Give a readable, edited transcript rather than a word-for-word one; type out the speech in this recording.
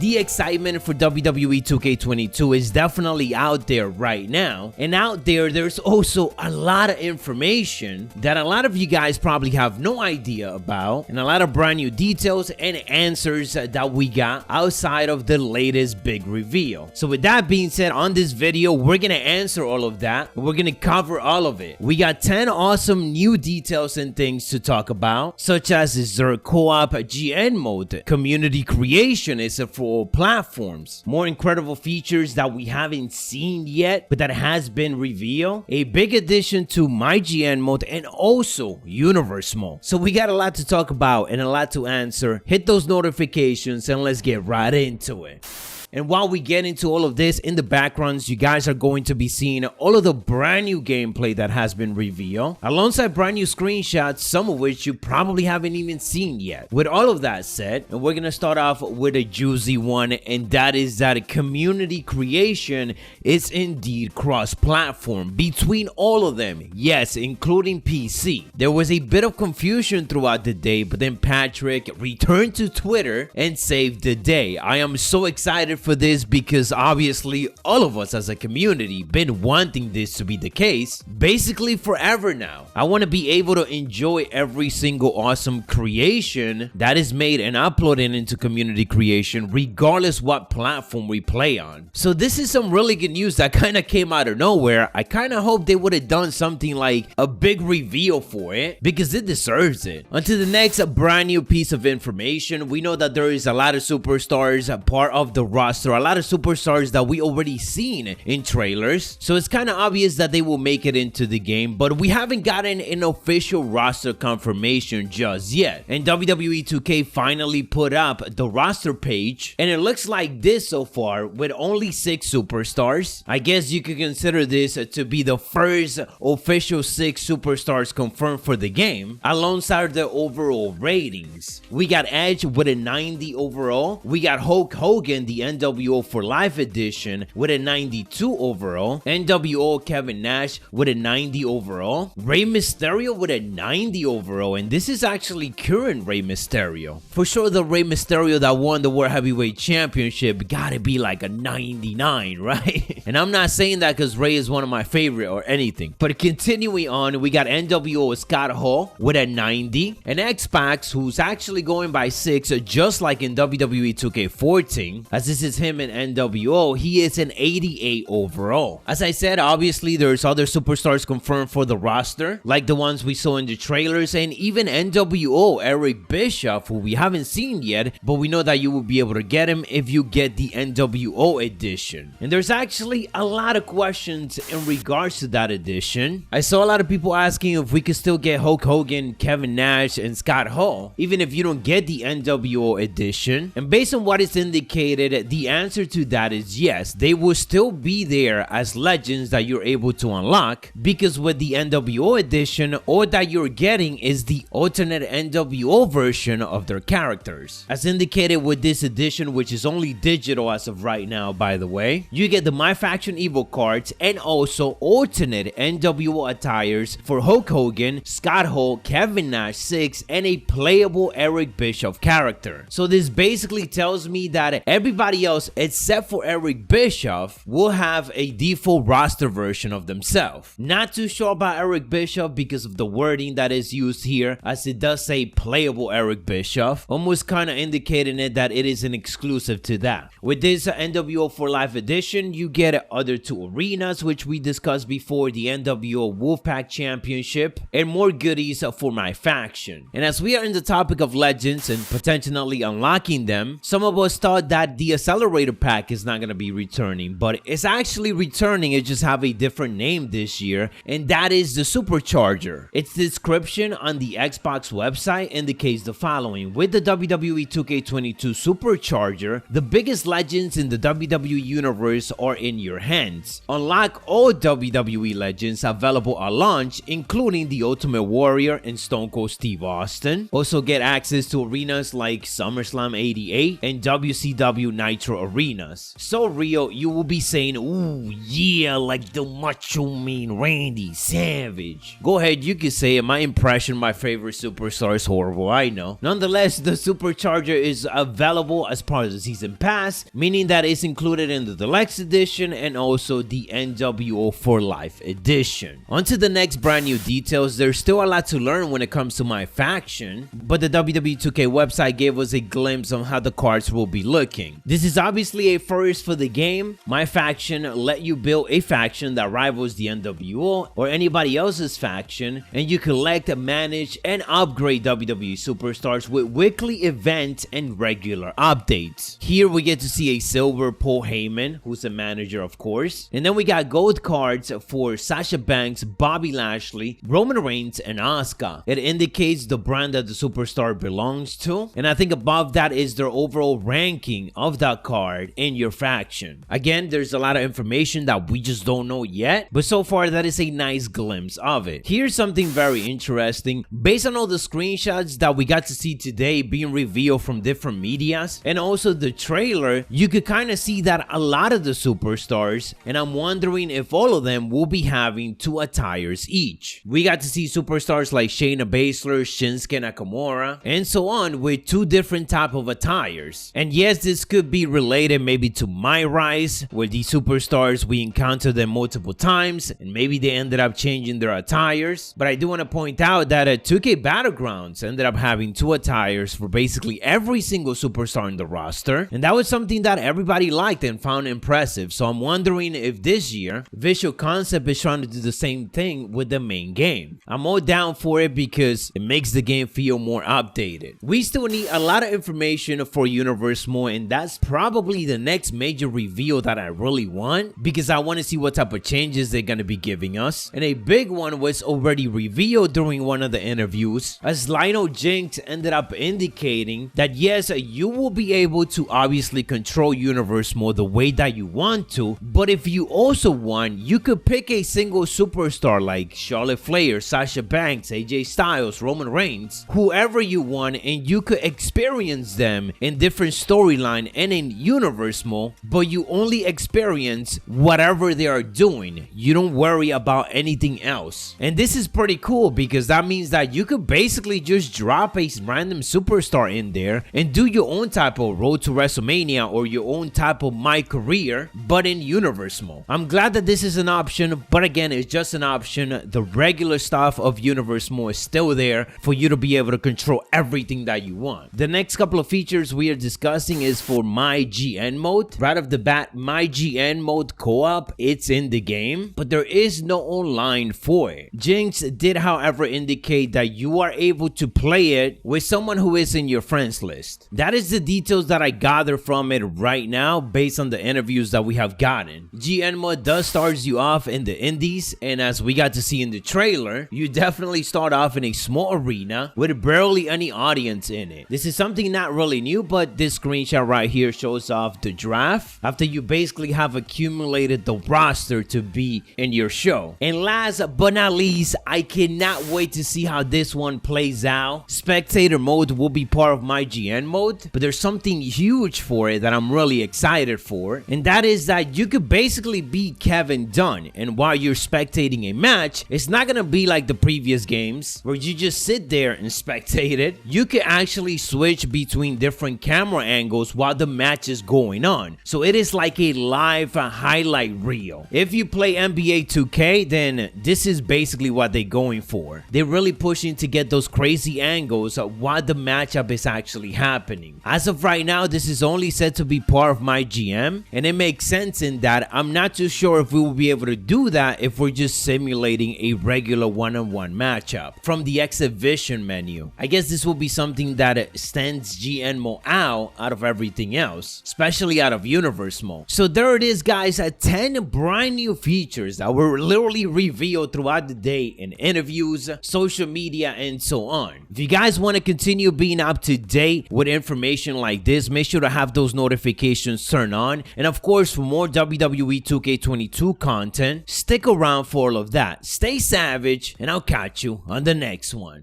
the excitement for WWE 2K22 is definitely out there right now, and out there's also a lot of information that a lot of you guys probably have no idea about, and a lot of brand new details and answers that we got outside of the latest big reveal. So with that being said, on this video we're gonna answer all of that, and we're gonna cover all of it. We got 10 awesome new details and things to talk about, such as is there a co-op GM mode, community creation is for all platforms, more incredible features that we haven't seen yet but that has been revealed, a big addition to MyGM mode, and also universe mode. So we got a lot to talk about and a lot to answer. Hit those notifications and let's get right into it. And while we get into all of this, in the backgrounds, you guys are going to be seeing all of the brand new gameplay that has been revealed, alongside brand new screenshots, some of which you probably haven't even seen yet. With all of that said, and we're going to start off with a juicy one, and that is that community creation is indeed cross-platform between all of them, yes, including PC. There was a bit of confusion throughout the day, but then Patrick returned to Twitter and saved the day. I am so excited for this because obviously all of us as a community been wanting this to be the case basically forever now. I want to be able to enjoy every single awesome creation that is made and uploaded into community creation regardless what platform we play on. So this is some really good news that kind of came out of nowhere. I kind of hope they would have done something like a big reveal for it because it deserves it. Onto the next brand new piece of information. We know that there is a lot of superstars, a part of the roster, a lot of superstars that we already seen in trailers, so it's kind of obvious that they will make it into the game, but we haven't gotten an official roster confirmation just yet. And WWE 2K finally put up the roster page, and it looks like this so far with only 6 superstars. I guess you could consider this to be the first official 6 superstars confirmed for the game, alongside the overall ratings. We got Edge with a 90 overall, we got Hulk Hogan, the NWO for Life edition, with a 92 overall, NWO Kevin Nash with a 90 overall, Rey Mysterio with a 90 overall, and this is actually current Rey Mysterio. For sure the Rey Mysterio that won the World Heavyweight Championship gotta be like a 99, right? And I'm not saying that because Rey is one of my favorite or anything, but continuing on, we got NWO Scott Hall with a 90, and X-Pac, who's actually going by 6 just like in WWE 2K14, as this is him in NWO, he is an 88 overall. As I said, obviously there's other superstars confirmed for the roster, like the ones we saw in the trailers, and even NWO Eric Bischoff, who we haven't seen yet, but we know that you will be able to get him if you get the NWO edition. And there's actually a lot of questions in regards to that edition. I saw a lot of people asking if we could still get Hulk Hogan, Kevin Nash, and Scott Hall, even if you don't get the NWO edition. And based on what is indicated, the answer to that is yes, they will still be there as legends that you're able to unlock, because with the NWO edition, all that you're getting is the alternate NWO version of their characters. As indicated with this edition, which is only digital as of right now by the way, you get the MyFaction Evo cards and also alternate NWO attires for Hulk Hogan, Scott Hall, Kevin Nash 6, and a playable Eric Bischoff character. So this basically tells me that everybody else except for Eric Bischoff will have a default roster version of themselves. Not too sure about Eric Bischoff because of the wording that is used here, as it does say playable Eric Bischoff, almost kind of indicating it that it is an exclusive to that. With this NWO for Life edition, you get other 2 arenas which we discussed before, the NWO Wolfpack Championship, and more goodies for MyFaction. And as we are in the topic of legends and potentially unlocking them, some of us thought that the Accelerator Pack is not going to be returning, but it's actually returning. It just have a different name this year, and that is the Supercharger. Its description on the Xbox website indicates the following: with the WWE 2K22 Supercharger, the biggest legends in the WWE universe are in your hands. Unlock all WWE legends available at launch, including the Ultimate Warrior and Stone Cold Steve Austin. Also get access to arenas like SummerSlam 88 and WCW Night Nitro arenas. So Rio, you will be saying, ooh, yeah, like the Macho Man Randy Savage. Go ahead, you can say it. My impression, my favorite superstar is horrible, I know. Nonetheless, the Supercharger is available as part of the Season Pass, meaning that it's included in the Deluxe Edition and also the NWO for Life Edition. On to the next brand new details. There's still a lot to learn when it comes to MyFaction, but the WWE 2K website gave us a glimpse on how the cards will be looking. This is obviously a first for the game. MyFaction let you build a faction that rivals the NWO or anybody else's faction, and you collect, manage, and upgrade WWE superstars with weekly events and regular updates. Here we get to see a silver Paul Heyman, who's a manager of course, and then we got gold cards for Sasha Banks, Bobby Lashley, Roman Reigns, and Asuka. It indicates the brand that the superstar belongs to, and I think above that is their overall ranking of that card in your faction. Again, there's a lot of information that we just don't know yet, but so far that is a nice glimpse of it. Here's something very interesting. Based on all the screenshots that we got to see today being revealed from different medias and also the trailer, you could kind of see that a lot of the superstars, and I'm wondering if all of them will be having 2 attires each. We got to see superstars like Shayna Baszler, Shinsuke Nakamura, and so on with 2 different type of attires. And yes, this could be related maybe to My Rise, where these superstars we encountered them multiple times and maybe they ended up changing their attires. But I do want to point out that 2K Battlegrounds ended up having 2 attires for basically every single superstar in the roster, and that was something that everybody liked and found impressive. So I'm wondering if this year Visual Concept is trying to do the same thing with the main game. I'm all down for it because it makes the game feel more updated. We still need a lot of information for Universe Mode, and that's probably the next major reveal that I really want, because I want to see what type of changes they're going to be giving us. And a big one was already revealed during one of the interviews, as Lionel Jinx ended up indicating that yes, you will be able to obviously control Universe Mode the way that you want to, but if you also want, you could pick a single superstar like Charlotte Flair, Sasha Banks, AJ Styles, Roman Reigns, whoever you want, and you could experience them in different storyline and in Universe Mode, but you only experience whatever they are doing. You don't worry about anything else. And this is pretty cool because that means that you could basically just drop a random superstar in there and do your own type of Road to WrestleMania or your own type of My Career, but in Universe Mode. I'm glad that this is an option, but again, it's just an option. The regular stuff of Universe Mode is still there for you to be able to control everything that you want. The next couple of features we are discussing is for MyGM Mode. Right off the bat, MyGM Mode co-op, it's in the game, but there is no online for it. Jinx did, however, indicate that you are able to play it with someone who is in your friends list. That is the details that I gather from it right now based on the interviews that we have gotten. GM Mode does start you off in the indies, and as we got to see in the trailer, you definitely start off in a small arena with barely any audience in it. This is something not really new, but this screenshot right here shows off the draft after you basically have accumulated the roster to be in your show. And last but not least, I cannot wait to see how this one plays out. Spectator Mode will be part of MyGM Mode, but there's something huge for it that I'm really excited for, and that is that you could basically be Kevin Dunn, and while you're spectating a match, it's not gonna be like the previous games where you just sit there and spectate it. You can actually switch between different camera angles while the match is going on, so it is like a live highlight reel. If you play NBA 2K, then this is basically what they're going for. They're really pushing to get those crazy angles while the matchup is actually happening. As of right now, this is only said to be part of MyGM, and it makes sense in that I'm not too sure if we will be able to do that if we're just simulating a regular one-on-one matchup from the exhibition menu. I guess this will be something that stands GM Mode out of everything else, especially out of Universe Mode. So there it is, guys, 10 brand new features that were literally revealed throughout the day in interviews, social media, and so on. If you guys want to continue being up to date with information like this, make sure to have those notifications turned on. And of course, for more WWE 2K22 content, stick around for all of that. Stay savage, and I'll catch you on the next one.